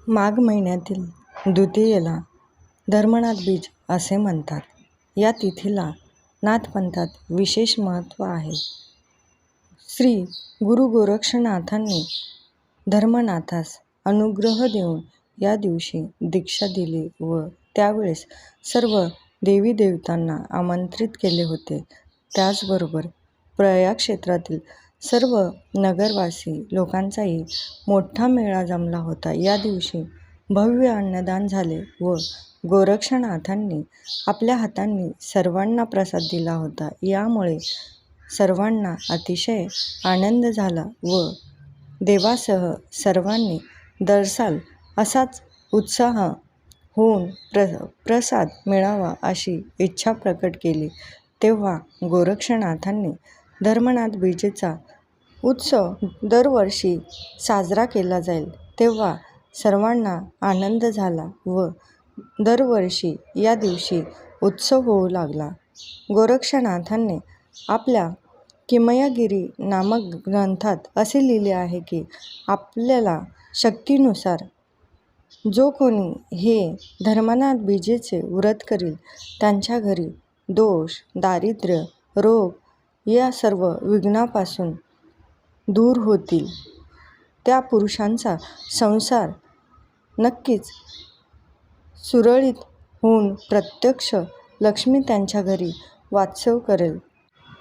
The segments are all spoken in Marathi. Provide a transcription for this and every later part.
माघ महिन्यातील द्वितीयेला धर्मनाथ बीज असे म्हणतात. या तिथीला नाथपंथात विशेष महत्त्व आहे. श्री गुरु गोरक्षनाथांनी धर्मनाथास अनुग्रह देऊन या दिवशी दीक्षा दिली व त्यावेळेस सर्व देवी देवतांना आमंत्रित केले होते. त्याचबरोबर प्रयाग क्षेत्रातील सर्व नगरवासी लोकांचाही मोठा मेळा जमला होता. या दिवशी भव्य अन्नदान झाले व गोरक्षनाथांनी आपल्या हातांनी सर्वांना प्रसाद दिला होता. यामुळे सर्वांना अतिशय आनंद झाला व देवासह सर्वांनी दरसाल असाच उत्साह होऊन प्रसाद मिळावा अशी इच्छा प्रकट केली. तेव्हा गोरक्षनाथांनी धर्मनाथ बीजेचा उत्सव दरवर्षी साजरा केला जाईल तेव्हा सर्वांना आनंद झाला व दरवर्षी या दिवशी उत्सव होऊ लागला. गोरक्षनाथांनी आपल्या किमयागिरी नामक ग्रंथात असे लिहिले आहे की आपल्याला शक्तीनुसार जो कोणी हे धर्मनाथ बीजेचे व्रत करील त्यांच्या घरी दोष, दारिद्र्य, रोग या सर्व विघ्नापासून दूर होतील. त्या पुरुषांचा संसार नक्कीच सुरळीत होऊन प्रत्यक्ष लक्ष्मी त्यांच्या घरी वास्तव्य करेल.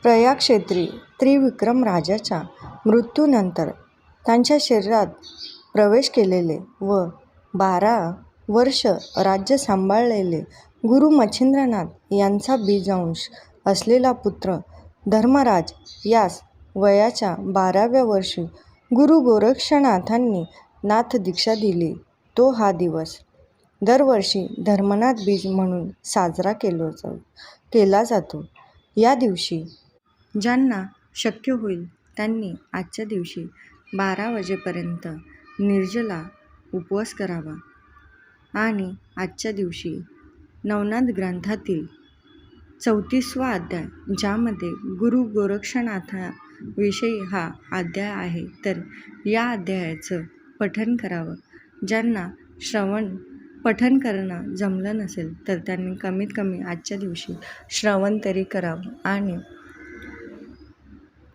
प्रयाग क्षेत्री त्रिविक्रम राजाच्या मृत्यूनंतर त्यांच्या शरीरात प्रवेश केलेले व 12 वर्ष राज्य सांभाळलेले गुरु मच्छिंद्रनाथ यांचा बीजांश असलेला पुत्र धर्मराज यास वयाच्या 12व्या वर्षी गुरु गोरक्षनाथांनी नाथदीक्षा दिली. तो हा दिवस दरवर्षी धर्मनाथ बीज म्हणून साजरा केला जातो. या दिवशी ज्यांना शक्य होईल त्यांनी आजच्या दिवशी 12 वाजेपर्यंत निर्जला उपवास करावा आणि आजच्या दिवशी नवनाथ ग्रंथातील 34वा अध्याय ज्यामध्ये गुरु गोरक्षनाथाविषयी हा अध्याय आहे तर या अध्यायाचं पठण करावं. ज्यांना पठण करणं जमलं नसेल तर त्यांनी कमीत कमी आजच्या दिवशी श्रवण तरी करावं आणि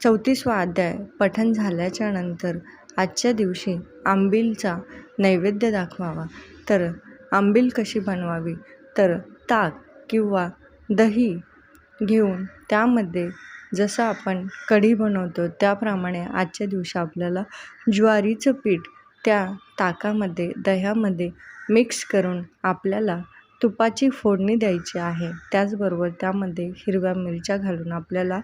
34वा अध्याय पठण झाल्याच्या नंतर आजच्या दिवशी आंबीलचा नैवेद्य दाखवावा. तर आंबील कशी बनवावी तर ताक किंवा दही घेऊन त्यामध्ये जसं आपण कढी बनवतो त्याप्रमाणे आजच्या दिवशी आपल्याला ज्वारीचं पीठ त्या ताकामध्ये दह्यामध्ये मिक्स करून आपल्याला तुपाची फोडणी द्यायची आहे. त्याचबरोबर त्यामध्ये हिरव्या मिरच्या घालून आपल्याला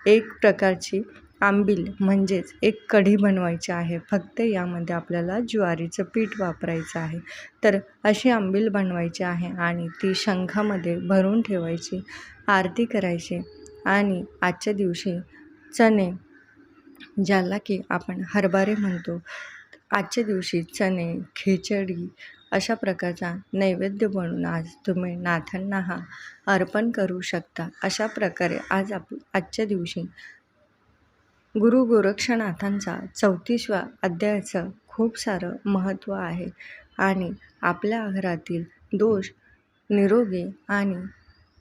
एक प्रकारची आंबील म्हणजेच एक कढी बनवायची आहे. फक्त यामध्ये आपल्याला ज्वारीचं पीठ वापरायचं आहे. तर अशी आंबील बनवायची आहे आणि ती शंखामध्ये भरून ठेवायची, आरती करायची आणि आजच्या दिवशी चणे ज्याला की आपण हरभरे म्हणतो आजच्या दिवशी चणे, खिचडी अशा प्रकारचा नैवेद्य बनवून आज तुम्ही नाथांना हा अर्पण करू शकता. अशा प्रकारे आजच्या दिवशी गुरु गोरक्षनाथांचा 34व्या अध्यायाचं खूप सारं महत्त्व आहे आणि आपल्या घरातील दोष निरोगी आणि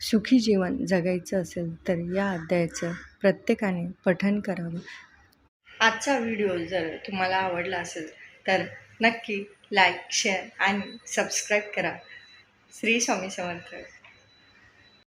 सुखी जीवन जगायचं असेल तर या अध्यायाचं प्रत्येकाने पठण करावं. आजचा व्हिडिओ जर तुम्हाला आवडला असेल तर नक्की लाईक, शेअर आणि सबस्क्राईब करा. श्री स्वामी समर्थ.